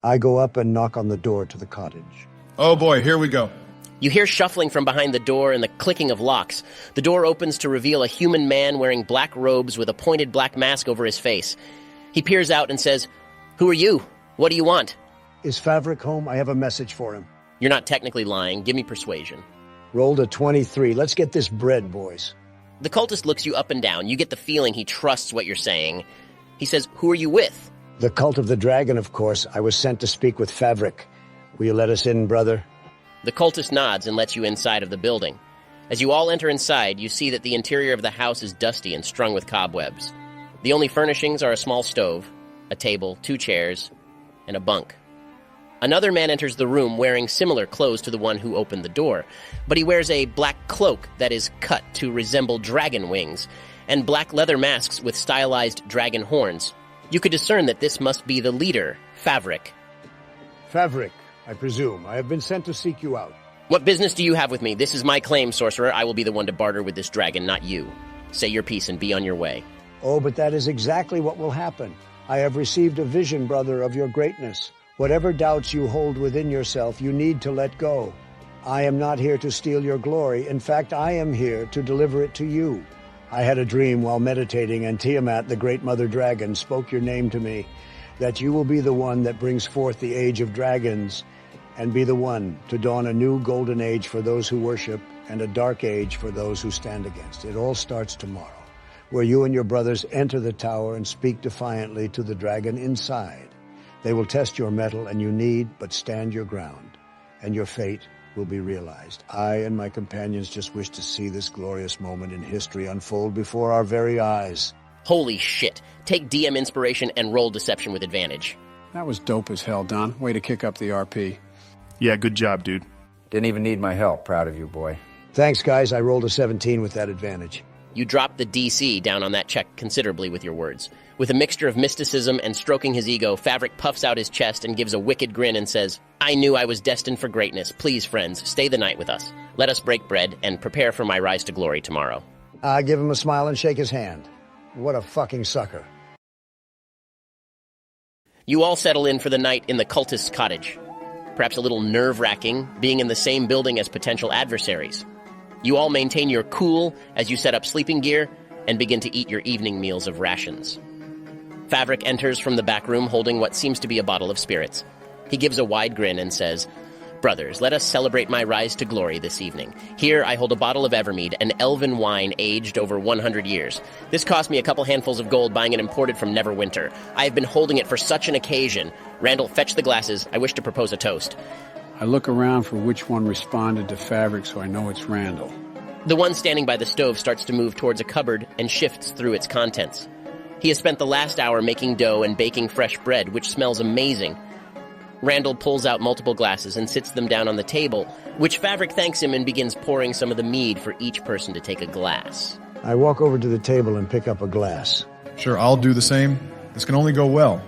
I go up and knock on the door to the cottage. Oh boy, here we go. You hear shuffling from behind the door and the clicking of locks. The door opens to reveal a human man wearing black robes with a pointed black mask over his face. He peers out and says, "Who are you? What do you want?" Is Favrik home? I have a message for him. You're not technically lying. Give me persuasion. Rolled a 23. Let's get this bread, boys. The cultist looks you up and down. You get the feeling he trusts what you're saying. He says, "Who are you with?" The cult of the dragon, of course. I was sent to speak with Favrik. Will you let us in, brother? The cultist nods and lets you inside of the building. As you all enter inside, you see that the interior of the house is dusty and strung with cobwebs. The only furnishings are a small stove, a table, 2 chairs, and a bunk. Another man enters the room wearing similar clothes to the one who opened the door, but he wears a black cloak that is cut to resemble dragon wings, and black leather masks with stylized dragon horns. You could discern that this must be the leader, Favrik. Favrik, I presume. I have been sent to seek you out. What business do you have with me? This is my claim, sorcerer. I will be the one to barter with this dragon, not you. Say your piece and be on your way. Oh, but that is exactly what will happen. I have received a vision, brother, of your greatness. Whatever doubts you hold within yourself, you need to let go. I am not here to steal your glory. In fact, I am here to deliver it to you. I had a dream while meditating, and Tiamat, the great mother dragon, spoke your name to me, that you will be the one that brings forth the age of dragons, and be the one to dawn a new golden age for those who worship, and a dark age for those who stand against. It all starts tomorrow, where you and your brothers enter the tower and speak defiantly to the dragon inside. They will test your mettle, and you need but stand your ground, and your fate will be realized. I and my companions just wish to see this glorious moment in history unfold before our very eyes. Holy shit. Take DM inspiration and roll deception with advantage. That was dope as hell, Don. Way to kick up the RP. Yeah, good job, dude. Didn't even need my help. Proud of you, boy. Thanks, guys. I rolled a 17 with that advantage. You drop the DC down on that check considerably with your words. With a mixture of mysticism and stroking his ego, Favrik puffs out his chest and gives a wicked grin and says, "I knew I was destined for greatness. Please, friends, stay the night with us. Let us break bread and prepare for my rise to glory tomorrow." I give him a smile and shake his hand. What a fucking sucker. You all settle in for the night in the cultist's cottage. Perhaps a little nerve-wracking, being in the same building as potential adversaries. You all maintain your cool as you set up sleeping gear and begin to eat your evening meals of rations. Favrik enters from the back room holding what seems to be a bottle of spirits. He gives a wide grin and says, "Brothers, let us celebrate my rise to glory this evening. Here I hold a bottle of Evermead, an elven wine aged over 100 years. This cost me a couple handfuls of gold buying it imported from Neverwinter. I have been holding it for such an occasion. Randall, fetch the glasses. I wish to propose a toast." I look around for which one responded to Favrik so I know it's Randall. The one standing by the stove starts to move towards a cupboard and shifts through its contents. He has spent the last hour making dough and baking fresh bread, which smells amazing. Randall pulls out multiple glasses and sits them down on the table, which Favrik thanks him and begins pouring some of the mead for each person to take a glass. I walk over to the table and pick up a glass. Sure, I'll do the same. This can only go well.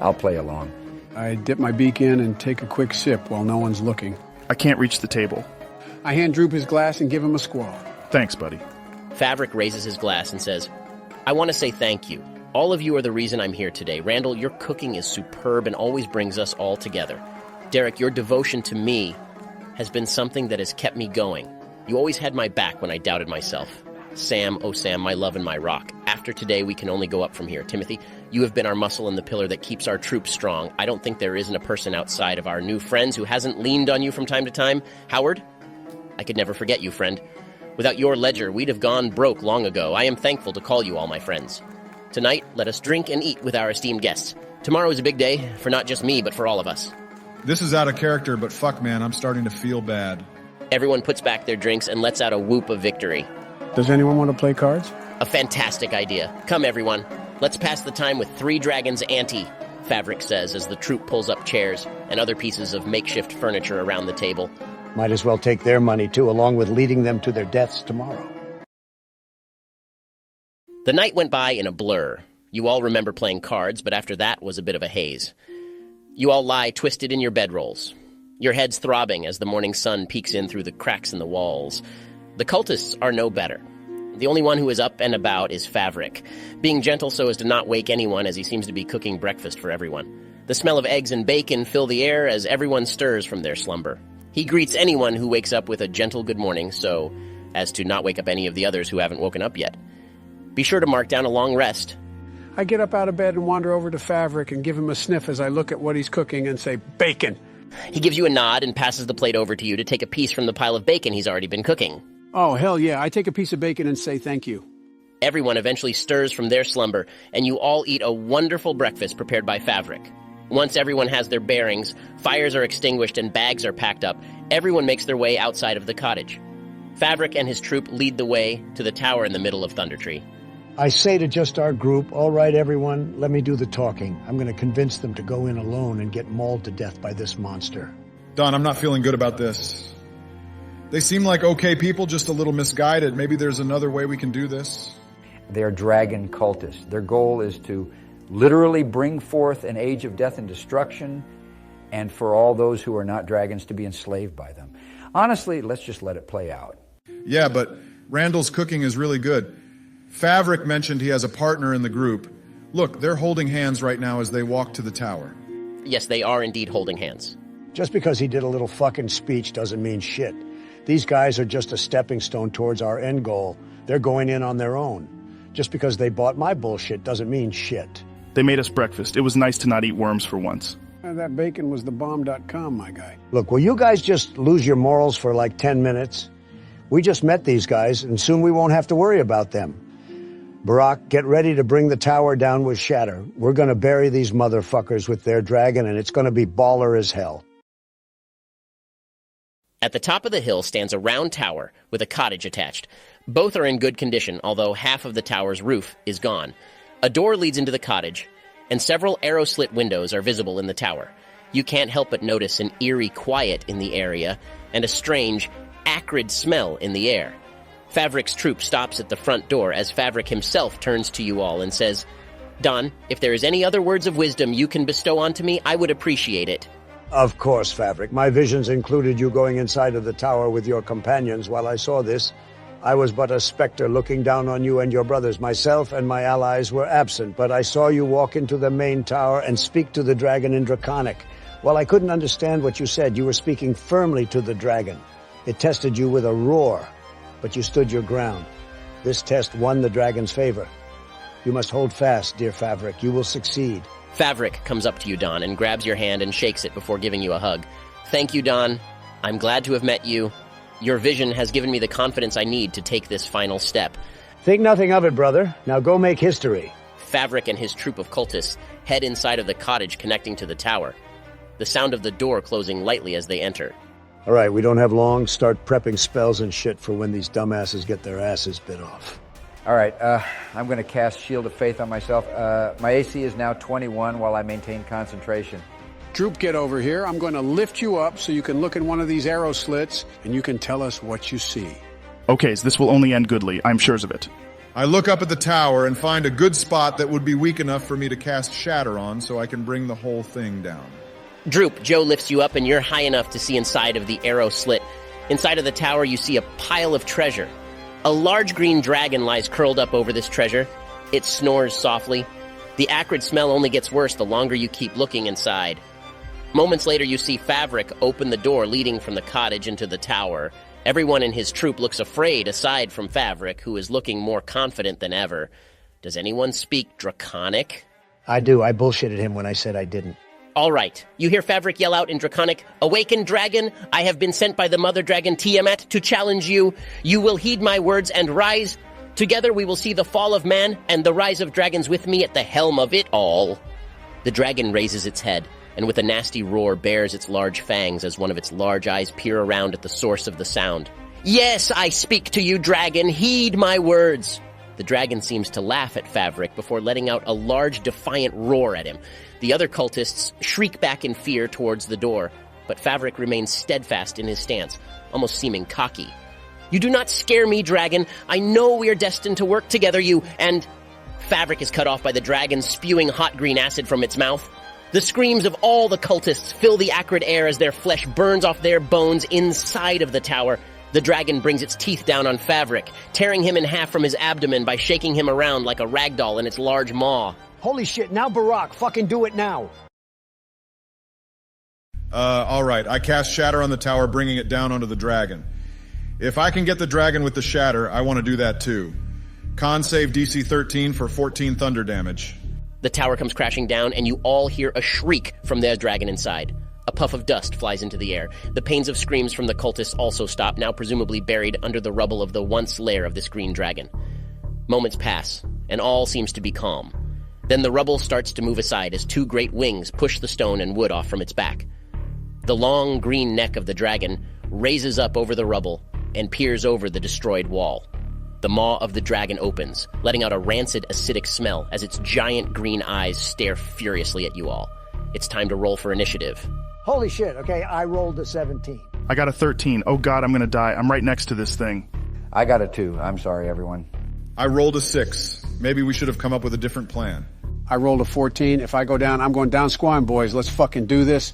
I'll play along. I dip my beak in and take a quick sip while no one's looking. I can't reach the table. I hand Droop his glass and give him a squall. Thanks, buddy. Favrik raises his glass and says, "I want to say thank you. All of you are the reason I'm here today. Randall, your cooking is superb and always brings us all together. Derek, your devotion to me has been something that has kept me going. You always had my back when I doubted myself. Sam, oh Sam, my love and my rock. After today, we can only go up from here. Timothy, you have been our muscle and the pillar that keeps our troops strong. I don't think there isn't a person outside of our new friends who hasn't leaned on you from time to time. Howard, I could never forget you, friend. Without your ledger, we'd have gone broke long ago. I am thankful to call you all my friends. Tonight, let us drink and eat with our esteemed guests. Tomorrow is a big day, for not just me, but for all of us." This is out of character, but fuck, man, I'm starting to feel bad. Everyone puts back their drinks and lets out a whoop of victory. Does anyone want to play cards? A fantastic idea. Come, everyone. Let's pass the time with 3 dragons ante, Favrik says as the troupe pulls up chairs and other pieces of makeshift furniture around the table. Might as well take their money, too, along with leading them to their deaths tomorrow. The night went by in a blur. You all remember playing cards, but after that was a bit of a haze. You all lie twisted in your bedrolls, your heads throbbing as the morning sun peeks in through the cracks in the walls. The cultists are no better. The only one who is up and about is Favrik, being gentle so as to not wake anyone as he seems to be cooking breakfast for everyone. The smell of eggs and bacon fill the air as everyone stirs from their slumber. He greets anyone who wakes up with a gentle good morning so as to not wake up any of the others who haven't woken up yet. Be sure to mark down a long rest. I get up out of bed and wander over to Favreck and give him a sniff as I look at what he's cooking and say, bacon. He gives you a nod and passes the plate over to you to take a piece from the pile of bacon he's already been cooking. Oh, hell yeah. I take a piece of bacon and say thank you. Everyone eventually stirs from their slumber, and you all eat a wonderful breakfast prepared by Favreck. Once everyone has their bearings, fires are extinguished and bags are packed up, everyone makes their way outside of the cottage. Favreck and his troop lead the way to the tower in the middle of Thundertree. I say to just our group, all right, everyone, let me do the talking. I'm going to convince them to go in alone and get mauled to death by this monster. Don, I'm not feeling good about this. They seem like okay people, just a little misguided. Maybe there's another way we can do this. They're dragon cultists. Their goal is to literally bring forth an age of death and destruction, and for all those who are not dragons to be enslaved by them. Honestly, let's just let it play out. Yeah, but Randall's cooking is really good. Favreck mentioned he has a partner in the group. Look, they're holding hands right now as they walk to the tower. Yes, they are indeed holding hands. Just because he did a little fucking speech doesn't mean shit. These guys are just a stepping stone towards our end goal. They're going in on their own. Just because they bought my bullshit doesn't mean shit. They made us breakfast. It was nice to not eat worms for once. That bacon was the bomb.com, my guy. Look, will you guys just lose your morals for like 10 minutes? We just met these guys, and soon we won't have to worry about them. Barack, get ready to bring the tower down with Shatter. We're gonna bury these motherfuckers with their dragon, and it's gonna be baller as hell. At the top of the hill stands a round tower with a cottage attached. Both are in good condition, although half of the tower's roof is gone. A door leads into the cottage, and several arrow-slit windows are visible in the tower. You can't help but notice an eerie quiet in the area and a strange, acrid smell in the air. Favreck's troop stops at the front door as Favreck himself turns to you all and says, Don, if there is any other words of wisdom you can bestow onto me, I would appreciate it. Of course, Favreck. My visions included you going inside of the tower with your companions. While I saw this, I was but a specter looking down on you and your brothers. Myself and my allies were absent, but I saw you walk into the main tower and speak to the dragon in Draconic. While I couldn't understand what you said, you were speaking firmly to the dragon. It tested you with a roar, but you stood your ground. This test won the dragon's favor. You must hold fast, dear Favreck. You will succeed. Favreck comes up to you, Don, and grabs your hand and shakes it before giving you a hug. Thank you, Don. I'm glad to have met you. Your vision has given me the confidence I need to take this final step. Think nothing of it, brother. Now go make history. Favreck and his troop of cultists head inside of the cottage connecting to the tower, the sound of the door closing lightly as they enter. All right, we don't have long. Start prepping spells and shit for when these dumbasses get their asses bit off. All right, I'm going to cast Shield of Faith on myself. My AC is now 21 while I maintain concentration. Troop, get over here. I'm going to lift you up so you can look in one of these arrow slits and you can tell us what you see. Okay, so this will only end goodly. I'm sure of it. I look up at the tower and find a good spot that would be weak enough for me to cast Shatter on so I can bring the whole thing down. Droop, Joe lifts you up and you're high enough to see inside of the arrow slit. Inside of the tower you see a pile of treasure. A large green dragon lies curled up over this treasure. It snores softly. The acrid smell only gets worse the longer you keep looking inside. Moments later, you see Favreck open the door leading from the cottage into the tower. Everyone in his troop looks afraid aside from Favreck, who is looking more confident than ever. Does anyone speak Draconic? I do. I bullshitted him when I said I didn't. All right. You hear Favreck yell out in Draconic, "Awaken, dragon! I have been sent by the mother dragon Tiamat to challenge you. You will heed my words and rise. Together we will see the fall of man and the rise of dragons with me at the helm of it all." The dragon raises its head, and with a nasty roar bares its large fangs as one of its large eyes peer around at the source of the sound. "Yes, I speak to you, dragon. Heed my words." The dragon seems to laugh at Favreck before letting out a large defiant roar at him. The other cultists shriek back in fear towards the door, but Favreck remains steadfast in his stance, almost seeming cocky. "You do not scare me, dragon. I know we are destined to work together, you and—" Favreck is cut off by the dragon spewing hot green acid from its mouth. The screams of all the cultists fill the acrid air as their flesh burns off their bones inside of the tower. The dragon brings its teeth down on Favreck, tearing him in half from his abdomen by shaking him around like a ragdoll in its large maw. Holy shit, now Barack, fucking do it now. All right. I cast Shatter on the tower, bringing it down onto the dragon. If I can get the dragon with the Shatter, I want to do that too. Con save DC 13 for 14 thunder damage. The tower comes crashing down, and you all hear a shriek from the dragon inside. A puff of dust flies into the air. The pains of screams from the cultists also stop, now presumably buried under the rubble of the once lair of this green dragon. Moments pass, and all seems to be calm. Then the rubble starts to move aside as two great wings push the stone and wood off from its back. The long green neck of the dragon raises up over the rubble and peers over the destroyed wall. The maw of the dragon opens, letting out a rancid, acidic smell as its giant green eyes stare furiously at you all. It's time to roll for initiative. Holy shit, okay, I rolled a 17. I got a 13. Oh god, I'm gonna die. I'm right next to this thing. I got a 2. I'm sorry, everyone. I rolled a 6. Maybe we should have come up with a different plan. I rolled a 14. If I go down, I'm going down squam, boys. Let's fucking do this.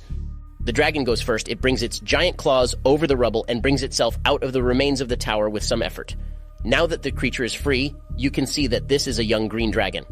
The dragon goes first. It brings its giant claws over the rubble and brings itself out of the remains of the tower with some effort. Now that the creature is free, you can see that this is a young green dragon.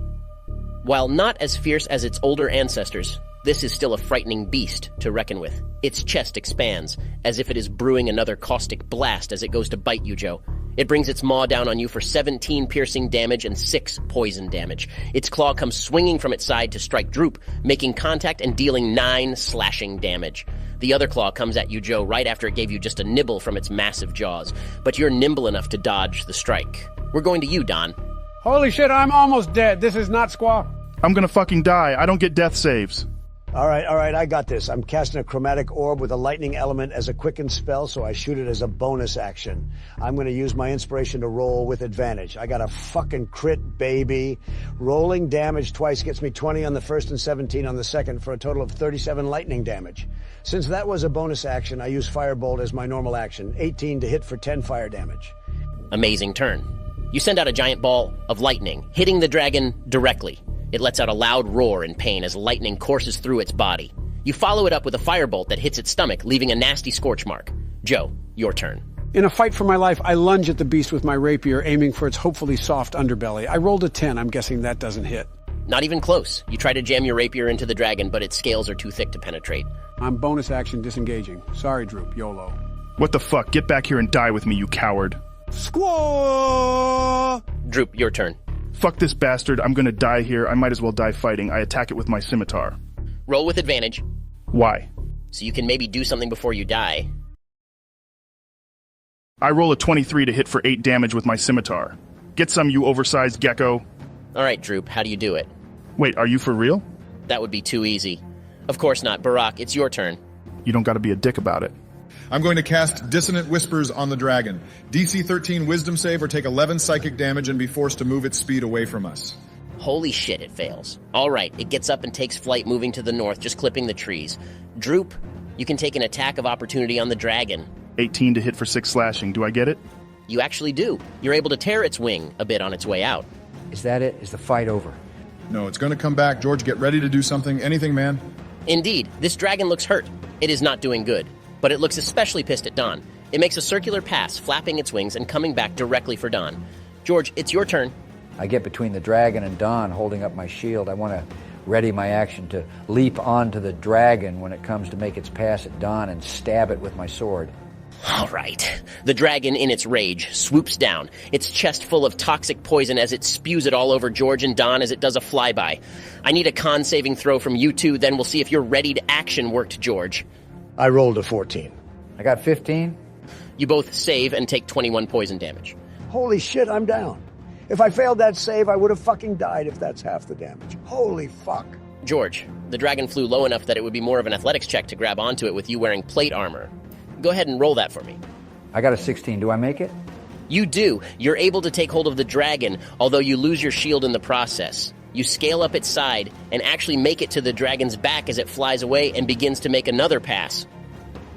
While not as fierce as its older ancestors, this is still a frightening beast to reckon with. Its chest expands, as if it is brewing another caustic blast as it goes to bite you, Joe. It brings its maw down on you for 17 piercing damage and 6 poison damage. Its claw comes swinging from its side to strike Droop, making contact and dealing 9 slashing damage. The other claw comes at you, Joe, right after it gave you just a nibble from its massive jaws. But you're nimble enough to dodge the strike. We're going to you, Don. Holy shit, I'm almost dead. This is not squaw. I'm gonna fucking die. I don't get death saves. All right, I got this. I'm casting a chromatic orb with a lightning element as a quickened spell, so I shoot it as a bonus action. I'm going to use my inspiration to roll with advantage. I got a fucking crit, baby. Rolling damage twice gets me 20 on the first and 17 on the second for a total of 37 lightning damage. Since that was a bonus action, I use Firebolt as my normal action, 18 to hit for 10 fire damage. Amazing turn. You send out a giant ball of lightning, hitting the dragon directly. It lets out a loud roar in pain as lightning courses through its body. You follow it up with a firebolt that hits its stomach, leaving a nasty scorch mark. Joe, your turn. In a fight for my life, I lunge at the beast with my rapier, aiming for its hopefully soft underbelly. I rolled a 10. I'm guessing that doesn't hit. Not even close. You try to jam your rapier into the dragon, but its scales are too thick to penetrate. I'm bonus action disengaging. Sorry, Droop. YOLO. What the fuck? Get back here and die with me, you coward. Squaw! Droop, your turn. Fuck this bastard. I'm gonna die here. I might as well die fighting. I attack it with my scimitar. Roll with advantage. Why? So you can maybe do something before you die. I roll a 23 to hit for 8 damage with my scimitar. Get some, you oversized gecko. All right, Droop, how do you do it? Wait, are you for real? That would be too easy. Of course not. Barak, it's your turn. You don't gotta be a dick about it. I'm going to cast Dissonant Whispers on the dragon. DC 13 Wisdom save or take 11 psychic damage and be forced to move its speed away from us. Holy shit, it fails. All right, it gets up and takes flight, moving to the north, just clipping the trees. Droop, you can take an attack of opportunity on the dragon. 18 to hit for 6 slashing. Do I get it? You actually do. You're able to tear its wing a bit on its way out. Is that it? Is the fight over? No, it's going to come back. George, get ready to do something. Anything, man. Indeed, this dragon looks hurt. It is not doing good. But it looks especially pissed at Don. It makes a circular pass, flapping its wings and coming back directly for Don. George, it's your turn. I get between the dragon and Don, holding up my shield. I want to ready my action to leap onto the dragon when it comes to make its pass at Don and stab it with my sword. All right. The dragon, in its rage, swoops down, its chest full of toxic poison as it spews it all over George and Don as it does a flyby. I need a con saving throw from you two, then we'll see if your ready to action worked, George. I rolled a 14. I got 15. You both save and take 21 poison damage. Holy shit, I'm down. If I failed that save, I would have fucking died if that's half the damage. Holy fuck. George, the dragon flew low enough that it would be more of an athletics check to grab onto it with you wearing plate armor. Go ahead and roll that for me. I got a 16. Do I make it? You do. You're able to take hold of the dragon, although you lose your shield in the process. You scale up its side and actually make it to the dragon's back as it flies away and begins to make another pass.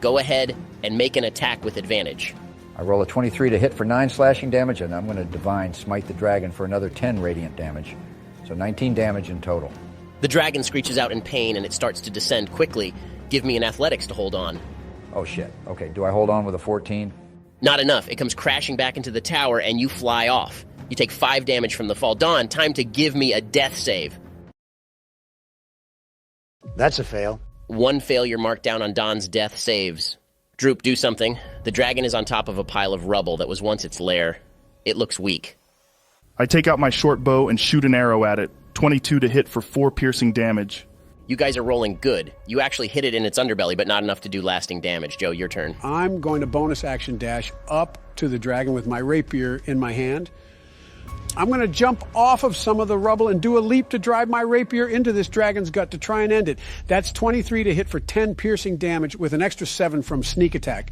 Go ahead and make an attack with advantage. I roll a 23 to hit for 9 slashing damage, and I'm going to Divine Smite the dragon for another 10 radiant damage. So 19 damage in total. The dragon screeches out in pain and it starts to descend quickly. Give me an athletics to hold on. Oh shit. Okay, do I hold on with a 14? Not enough. It comes crashing back into the tower and you fly off. You take 5 damage from the fall. Don, time to give me a death save. That's a fail. One failure marked down on Don's death saves. Droop, do something. The dragon is on top of a pile of rubble that was once its lair. It looks weak. I take out my short bow and shoot an arrow at it. 22 to hit for 4 piercing damage. You guys are rolling good. You actually hit it in its underbelly, but not enough to do lasting damage. Joe, your turn. I'm going to bonus action dash up to the dragon with my rapier in my hand. I'm going to jump off of some of the rubble and do a leap to drive my rapier into this dragon's gut to try and end it. That's 23 to hit for 10 piercing damage with an extra 7 from sneak attack.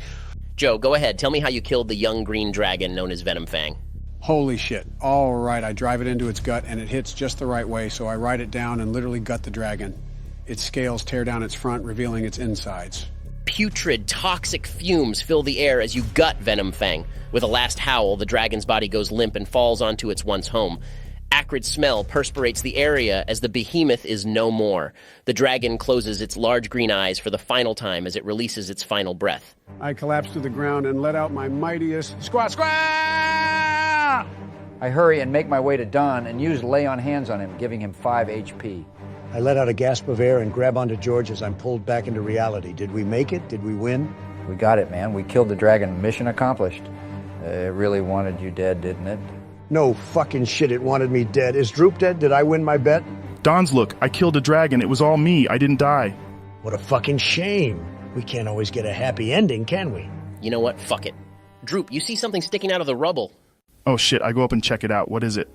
Joe, go ahead. Tell me how you killed the young green dragon known as Venom Fang. Holy shit. All right, I drive it into its gut and it hits just the right way, so I ride it down and literally gut the dragon. Its scales tear down its front, revealing its insides. Putrid, toxic fumes fill the air as you gut Venom Fang. With a last howl, the dragon's body goes limp and falls onto its once home. Acrid smell perspirates the area as the behemoth is no more. The dragon closes its large green eyes for the final time as it releases its final breath. I collapse to the ground and let out my mightiest squat squat! I hurry and make my way to Don and use lay on hands on him, giving him 5 HP. I let out a gasp of air and grab onto George as I'm pulled back into reality. Did we make it? Did we win? We got it, man. We killed the dragon. Mission accomplished. It really wanted you dead, didn't it? No fucking shit, it wanted me dead. Is Droop dead? Did I win my bet? Don's, look, I killed a dragon. It was all me. I didn't die. What a fucking shame. We can't always get a happy ending, can we? You know what? Fuck it. Droop, you see something sticking out of the rubble. Oh shit, I go up and check it out. What is it?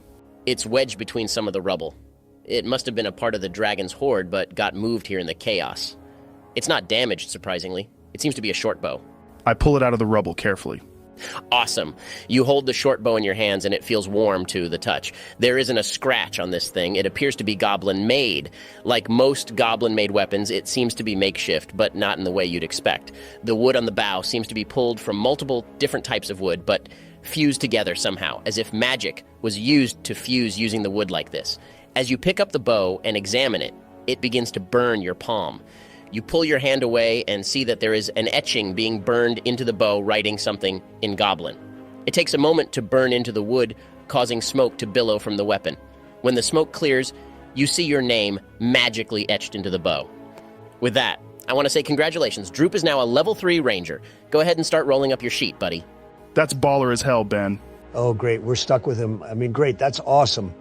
It's wedged between some of the rubble. It must have been a part of the dragon's hoard, but got moved here in the chaos. It's not damaged, surprisingly. It seems to be a short bow. I pull it out of the rubble carefully. Awesome. You hold the short bow in your hands and it feels warm to the touch. There isn't a scratch on this thing. It appears to be goblin-made. Like most goblin-made weapons, it seems to be makeshift, but not in the way you'd expect. The wood on the bow seems to be pulled from multiple different types of wood, but fused together somehow, as if magic was used to fuse using the wood like this. As you pick up the bow and examine it, it begins to burn your palm. You pull your hand away and see that there is an etching being burned into the bow, writing something in Goblin. It takes a moment to burn into the wood, causing smoke to billow from the weapon. When the smoke clears, you see your name magically etched into the bow. With that, I want to say congratulations. Droop is now a level 3 ranger. Go ahead and start rolling up your sheet, buddy. That's baller as hell, Ben. Oh, great. We're stuck with him. I mean, great. That's awesome.